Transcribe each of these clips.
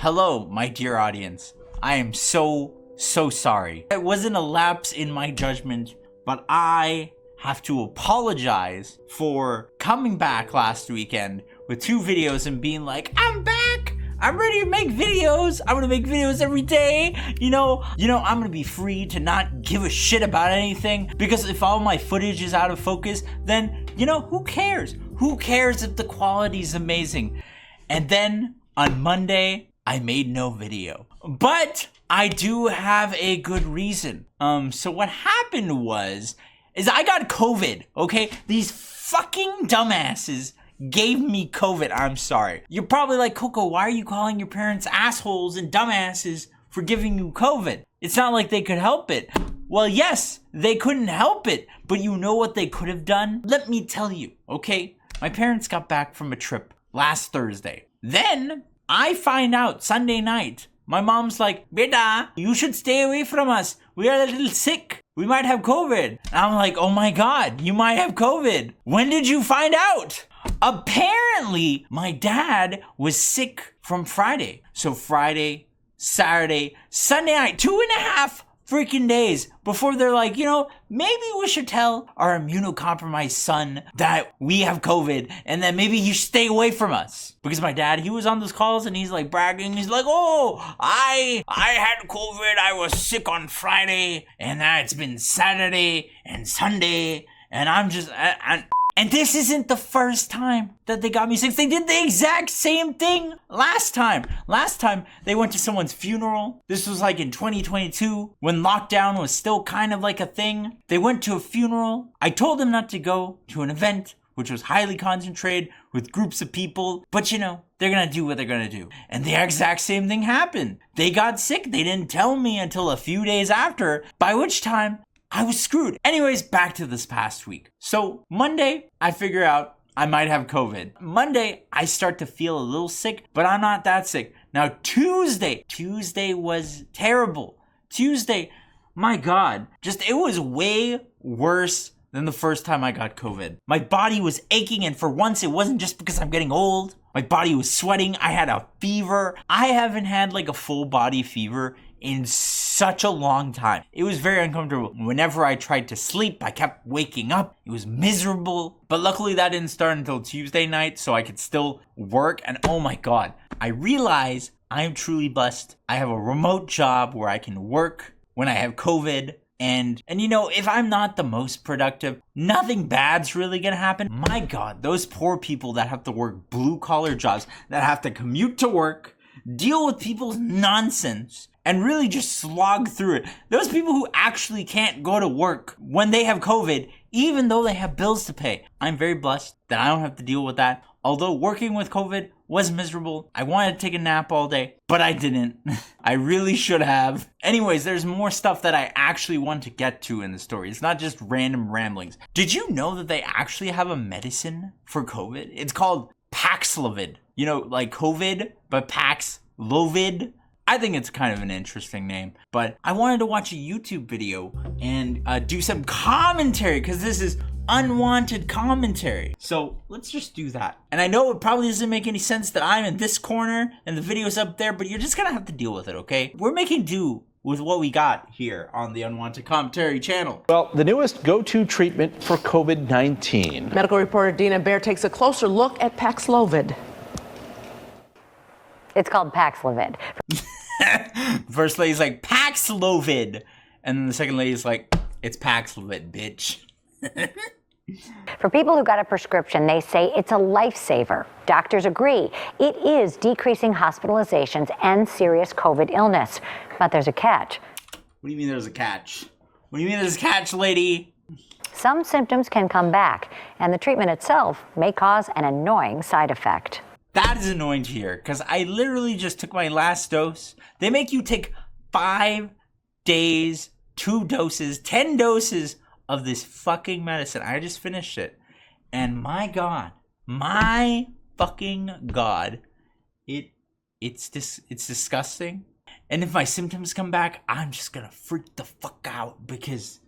Hello, my dear audience. I am so sorry. It wasn't a lapse in my judgment, but I have to apologize for coming back last weekend with 2 videos and being like, I'm back! I'm ready to make videos. I'm gonna make videos every day. You know, I'm gonna be free to not give a shit about anything, because if all my footage is out of focus, then, who cares? Who cares if the quality is amazing? And then on Monday, I made no video. But I do have a good reason. So what happened is I got COVID, okay? These fucking dumbasses gave me COVID. I'm sorry. You're probably like, Coco, why are you calling your parents assholes and dumbasses for giving you COVID? It's not like they could help it. Well, yes, they couldn't help it, but you know what they could have done? Let me tell you, okay? My parents got back from a trip last Thursday. Then I find out Sunday night, my mom's like, Beta, you should stay away from us. We are a little sick. We might have COVID. And I'm like, oh my God, you might have COVID. When did you find out? Apparently, my dad was sick from Friday. So Friday, Saturday, Sunday night, 2.5 freaking days before they're like, maybe we should tell our immunocompromised son that we have COVID and then maybe he should stay away from us. Because my dad, he was on those calls and he's like bragging. He's like, oh, I had COVID. I was sick on Friday and now it's been Saturday and Sunday and I'm just... And this isn't the first time that they got me sick. They did the exact same thing last time. Last time, they went to someone's funeral. This was like in 2022, when lockdown was still kind of like a thing. They went to a funeral. I told them not to go to an event, which was highly concentrated with groups of people. But they're gonna do what they're gonna do. And the exact same thing happened. They got sick. They didn't tell me until a few days after, by which time I was screwed. Anyways, back to this past week. So Monday, I figure out I might have COVID. Monday, I start to feel a little sick, but I'm not that sick. Now Tuesday was terrible. Tuesday, my God, it was way worse than the first time I got COVID. My body was aching, and for once, it wasn't just because I'm getting old. My body was sweating. I had a fever. I haven't had like a full body fever in such a long time. It was very uncomfortable. Whenever I tried to sleep, I kept waking up. It was miserable. But luckily that didn't start until Tuesday night, so I could still work. And oh my God, I realize I am truly blessed. I have a remote job where I can work when I have COVID. And if I'm not the most productive, nothing bad's really gonna happen. My God, those poor people that have to work blue collar jobs, that have to commute to work, deal with people's nonsense, and really just slog through it. Those people who actually can't go to work when they have COVID, even though they have bills to pay. I'm very blessed that I don't have to deal with that. Although working with COVID was miserable. I wanted to take a nap all day, but I didn't. I really should have. Anyways, there's more stuff that I actually want to get to in the story. It's not just random ramblings. Did you know that they actually have a medicine for COVID? It's called Paxlovid. Like COVID, but Paxlovid. I think it's kind of an interesting name, but I wanted to watch a YouTube video and do some commentary, because this is unwanted commentary. So let's just do that. And I know it probably doesn't make any sense that I'm in this corner and the video's up there, but you're just gonna have to deal with it, okay? We're making do with what we got here on the Unwanted Commentary channel. Well, the newest go-to treatment for COVID-19. Medical reporter Dina Baer takes a closer look at Paxlovid. It's called Paxlovid. First lady's like, Paxlovid. And then the second lady's like, it's Paxlovid, bitch. For people who got a prescription, they say it's a lifesaver. Doctors agree. It is decreasing hospitalizations and serious COVID illness. But there's a catch. What do you mean there's a catch? What do you mean there's a catch, lady? Some symptoms can come back, and the treatment itself may cause an annoying side effect. That is annoying to hear, because I literally just took my last dose. They make you take 5 days, 2 doses, 10 doses of this fucking medicine. I just finished it. And my God, my fucking God, it's disgusting. And if my symptoms come back, I'm just gonna freak the fuck out, because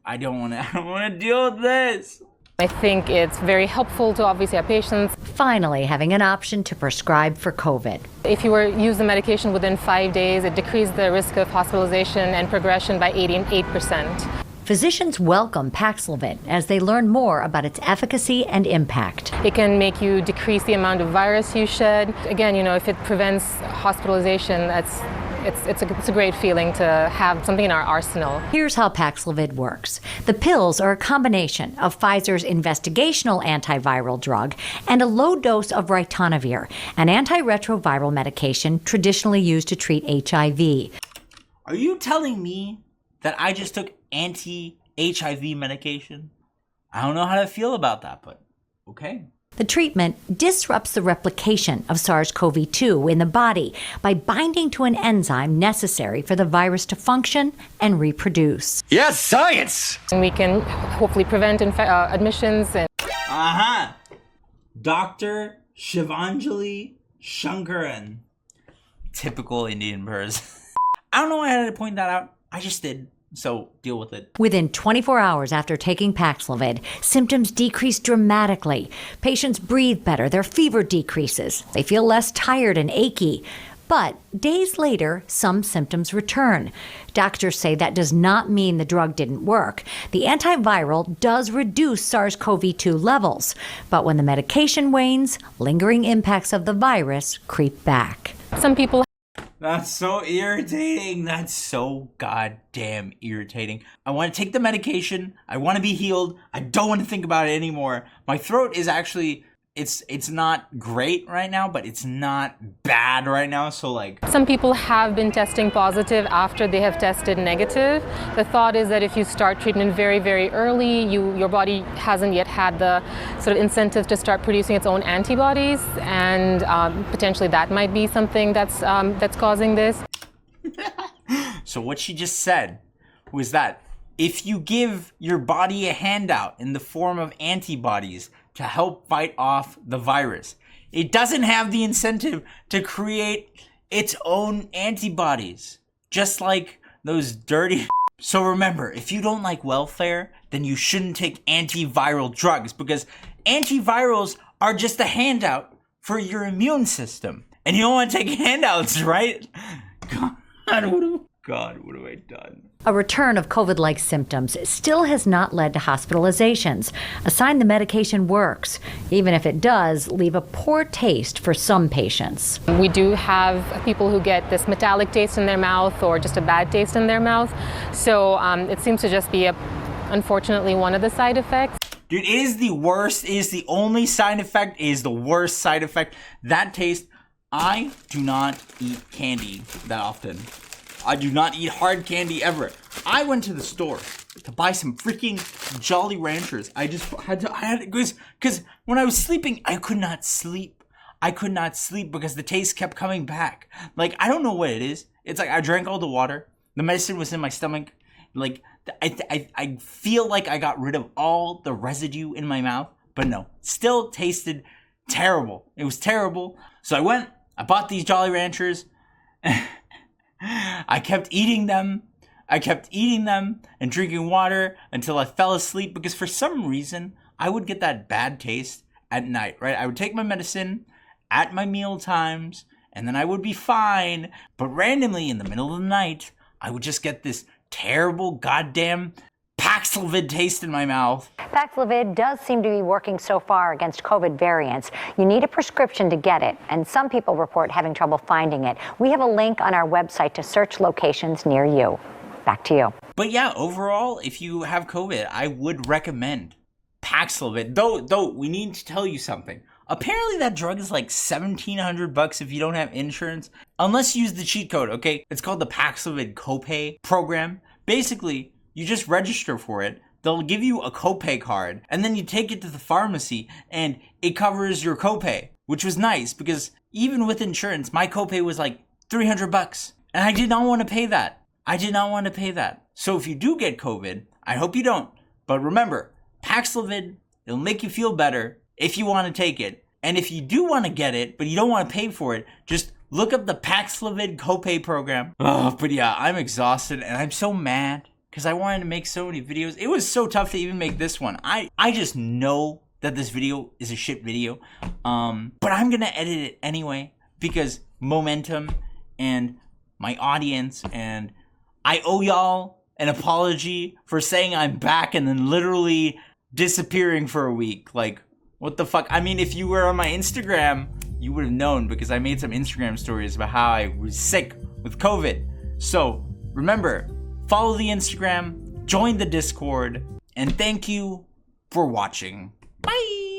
I don't wanna deal with this. I think it's very helpful to obviously our patients. Finally, having an option to prescribe for COVID. If you were to use the medication within 5 days, it decreased the risk of hospitalization and progression by 88%. Physicians welcome Paxlovid as they learn more about its efficacy and impact. It can make you decrease the amount of virus you shed. Again, if it prevents hospitalization, it's a great feeling to have something in our arsenal. Here's how Paxlovid works. The pills are a combination of Pfizer's investigational antiviral drug and a low dose of ritonavir, an antiretroviral medication traditionally used to treat HIV. Are you telling me that I just took anti-HIV medication? I don't know how to feel about that, but okay. The treatment disrupts the replication of SARS-CoV-2 in the body by binding to an enzyme necessary for the virus to function and reproduce. Yes, science! And we can hopefully prevent admissions. Dr. Shivanjali Shankaran. Typical Indian person. I don't know why I had to point that out. I just did. So deal with it. Within 24 hours after taking Paxlovid, symptoms decrease dramatically. Patients breathe better, their fever decreases, they feel less tired and achy. But days later, some symptoms return. Doctors say that does not mean the drug didn't work. The antiviral does reduce SARS-CoV-2 levels, but when the medication wanes, lingering impacts of the virus creep back. Some people. That's so irritating. That's so goddamn irritating. I want to take the medication. I want to be healed. I don't want to think about it anymore. My throat is actually, it's not great right now, but it's not bad right now. So like, some people have been testing positive after they have tested negative. The thought is that if you start treatment very, very early, your body hasn't yet had the sort of incentive to start producing its own antibodies, and potentially that might be something that's causing this. So what she just said was that if you give your body a handout in the form of antibodies to help fight off the virus, it doesn't have the incentive to create its own antibodies, just like those dirty. So remember, if you don't like welfare, then you shouldn't take antiviral drugs, because antivirals are just a handout for your immune system. And you don't want to take handouts, right? God, what have I done? A return of COVID-like symptoms still has not led to hospitalizations, a sign the medication works, even if it does leave a poor taste for some patients. We do have people who get this metallic taste in their mouth or just a bad taste in their mouth. So it seems to just be, unfortunately, one of the side effects. Dude, it is the worst. It is the only side effect. It is the worst side effect. That taste. I do not eat candy that often. I do not eat hard candy ever. I went to the store to buy some freaking Jolly Ranchers. I had because when I was sleeping, I could not sleep. I could not sleep because the taste kept coming back. Like, I don't know what it is. It's like I drank all the water. The medicine was in my stomach. Like, I feel like I got rid of all the residue in my mouth, but no, still tasted terrible. It was terrible. So I bought these Jolly Ranchers. I kept eating them and drinking water until I fell asleep, because for some reason I would get that bad taste at night, right? I would take my medicine at my meal times and then I would be fine. But randomly in the middle of the night, I would just get this terrible goddamn Paxlovid taste in my mouth. Paxlovid does seem to be working so far against COVID variants. You need a prescription to get it, and some people report having trouble finding it. We have a link on our website to search locations near you. Back to you. But yeah, overall, if you have COVID, I would recommend Paxlovid. Though we need to tell you something. Apparently that drug is like $1,700 if you don't have insurance, unless you use the cheat code, okay? It's called the Paxlovid copay program. Basically, you just register for it. They'll give you a copay card, and then you take it to the pharmacy, and it covers your copay, which was nice because even with insurance, my copay was like $300, and I did not want to pay that. So if you do get COVID, I hope you don't. But remember, Paxlovid, it'll make you feel better if you want to take it. And if you do want to get it, but you don't want to pay for it, just look up the Paxlovid copay program. Oh, but yeah, I'm exhausted, and I'm so mad because I wanted to make so many videos. It was so tough to even make this one. I just know that this video is a shit video, but I'm gonna edit it anyway because momentum and my audience, and I owe y'all an apology for saying I'm back and then literally disappearing for a week. Like, what the fuck? I mean, if you were on my Instagram, you would have known because I made some Instagram stories about how I was sick with COVID. So remember, follow the Instagram, join the Discord, and thank you for watching. Bye!